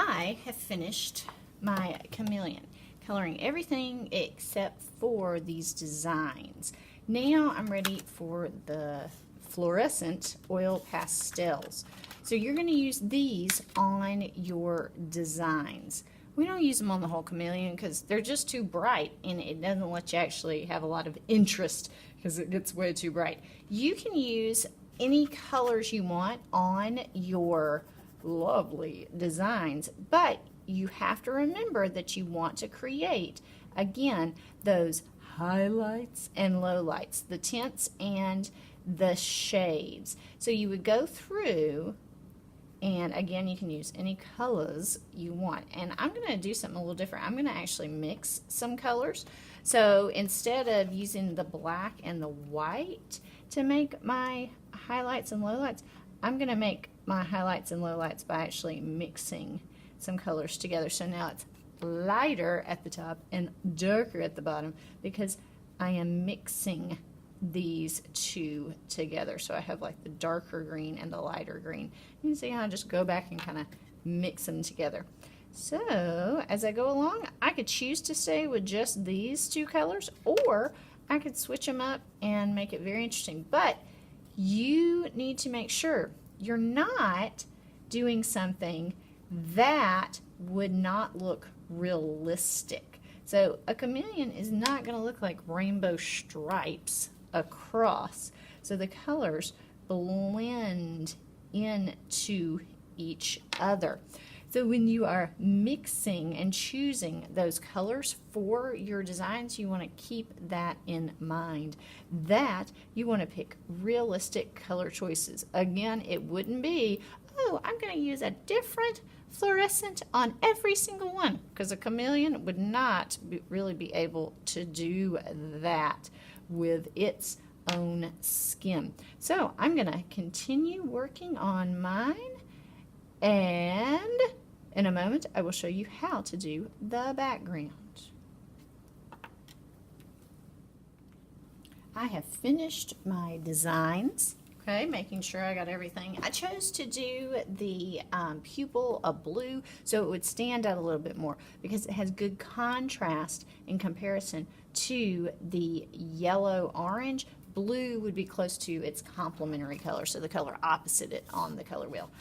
I have finished my chameleon, coloring everything except for these designs. Now I'm ready for the fluorescent oil pastels. So you're going to use these on your designs. We don't use them on the whole chameleon because they're just too bright and it doesn't let you actually have a lot of interest because it gets way too bright. You can use any colors you want on your lovely designs, but you have to remember that you want to create, again, those highlights and lowlights, the tints and the shades. So you would go through, and again, you can use any colors you want. And I'm going to do something a little different. I'm going to actually mix some colors. So instead of using the black and the white to make my highlights and lowlights, I'm going to make my highlights and lowlights by actually mixing some colors together. So now it's lighter at the top and darker at the bottom because I am mixing these two together. So I have like the darker green and the lighter green. You can see how I just go back and kind of mix them together. So as I go along, I could choose to stay with just these two colors, or I could switch them up and make it very interesting. But you need to make sure you're not doing something that would not look realistic. So a chameleon is not going to look like rainbow stripes across. So the colors blend into each other. So when you are mixing and choosing those colors for your designs, you want to keep that in mind, that you want to pick realistic color choices. Again, it wouldn't be, oh, I'm going to use a different fluorescent on every single one, because a chameleon would not really be able to do that with its own skin. So I'm going to continue working on mine, and in a moment I will show you how to do the background. I have finished my designs. Okay, making sure I got everything. I chose to do the pupil of blue so it would stand out a little bit more because it has good contrast in comparison to the yellow-orange. Blue would be close to its complementary color, so the color opposite it on the color wheel.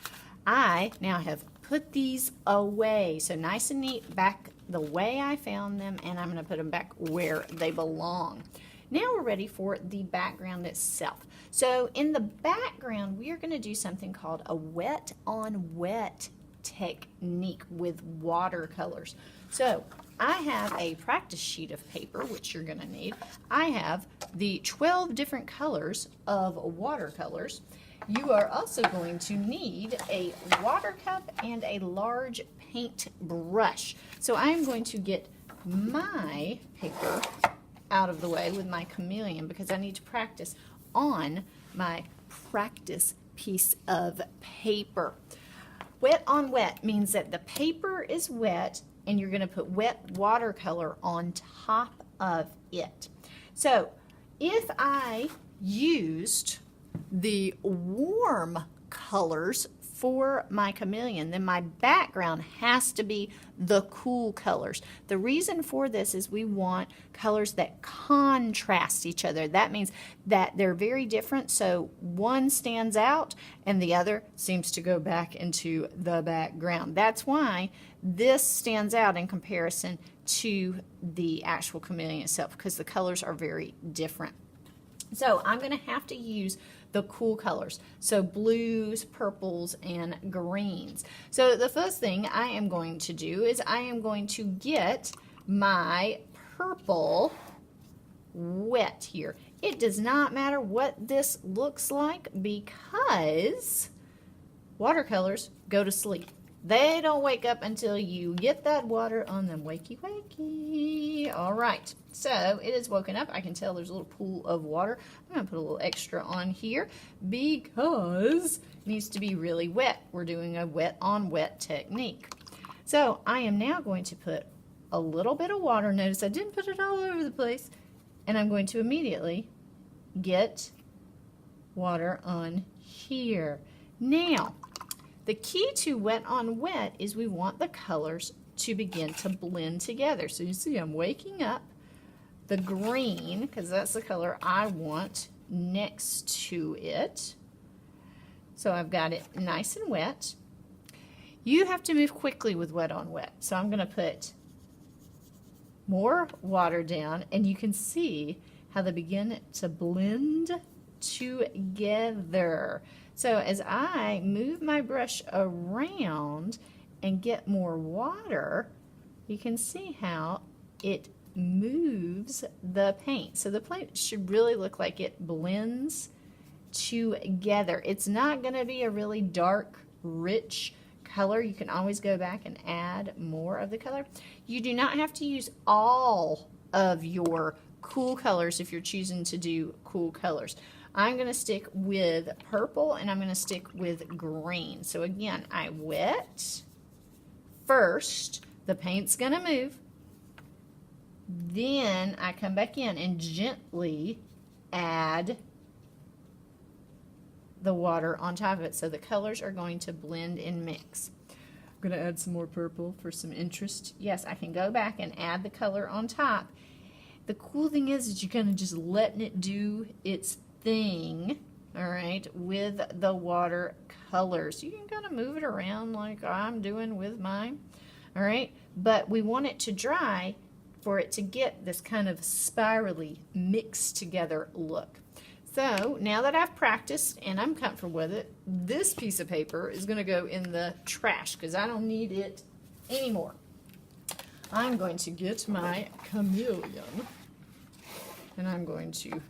I now have put these away, so nice and neat, back the way I found them, and I'm going to put them back where they belong. Now we're ready for the background itself. So in the background, we are going to do something called a wet on wet technique with watercolors. So I have a practice sheet of paper, which you're going to need. I have the 12 different colors of watercolors. You are also going to need a water cup and a large paint brush. So I'm going to get my paper out of the way with my chameleon because I need to practice on my practice piece of paper. Wet on wet means that the paper is wet and you're going to put wet watercolor on top of it. So if I used the warm colors for my chameleon, then my background has to be the cool colors. The reason for this is we want colors that contrast each other. That means that they're very different, so one stands out and the other seems to go back into the background. That's why this stands out in comparison to the actual chameleon itself, because the colors are very different. So I'm going to have to use the cool colors, so blues, purples, and greens. So the first thing I am going to do is I am going to get my purple wet here. It does not matter what this looks like because watercolors go to sleep. They don't wake up until you get that water on them. Wakey, wakey. All right, so it is woken up. I can tell there's a little pool of water. I'm going to put a little extra on here because it needs to be really wet. We're doing a wet on wet technique. So I am now going to put a little bit of water. Notice I didn't put it all over the place. And I'm going to immediately get water on here. Now, The key to wet on wet is we want the colors to begin to blend together. So you see I'm waking up the green, because that's the color I want next to it. So I've got it nice and wet. You have to move quickly with wet on wet. So I'm going to put more water down, and you can see how they begin to blend together. So as I move my brush around and get more water, you can see how it moves the paint. So the paint should really look like it blends together. It's not going to be a really dark, rich color. You can always go back and add more of the color. You do not have to use all of your cool colors if you're choosing to do cool colors. I'm going to stick with purple and I'm going to stick with green. So again, I wet first. The paint's going to move. Then I come back in and gently add the water on top of it. So the colors are going to blend and mix. I'm going to add some more purple for some interest. Yes, I can go back and add the color on top. The cool thing is you're kind of just letting it do its thing, all right, with the watercolors. You can kind of move it around like I'm doing with mine, all right, but we want it to dry for it to get this kind of spirally mixed together look. So now that I've practiced and I'm comfortable with it, this piece of paper is going to go in the trash because I don't need it anymore. I'm going to get my Chameleon and I'm going to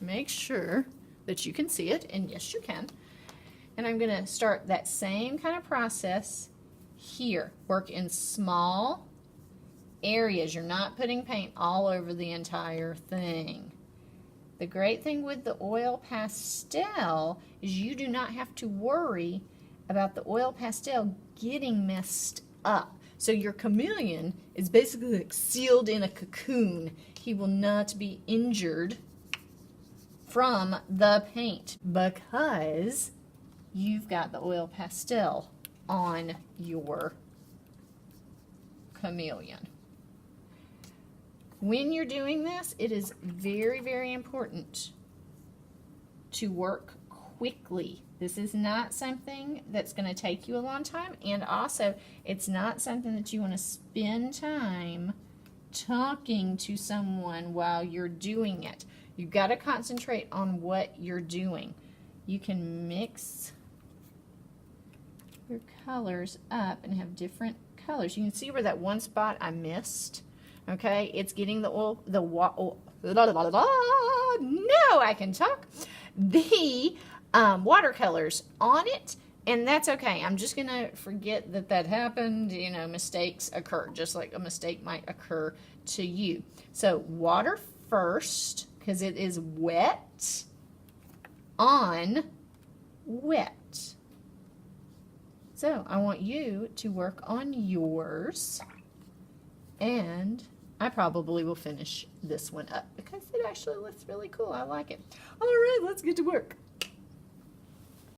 make sure that you can see it, and yes you can, and I'm going to start that same kind of process here. Work in small areas. You're not putting paint all over the entire thing. The great thing with the oil pastel is you do not have to worry about the oil pastel getting messed up. So your chameleon is basically like sealed in a cocoon. He will not be injured from the paint because you've got the oil pastel on your chameleon. When you're doing this, it is very, very important to work quickly. This is not something that's going to take you a long time, and also it's not something that you want to spend time talking to someone while you're doing it. You've got to concentrate on what you're doing. You can mix your colors up and have different colors. You can see where that one spot I missed. Okay, it's getting the oil, no, I can talk. The watercolors on it, and that's okay. I'm just gonna forget that that happened. You know, mistakes occur, just like a mistake might occur to you. So water first, because it is wet on wet. So I want you to work on yours, and I probably will finish this one up because it actually looks really cool. I like it. All right, let's get to work.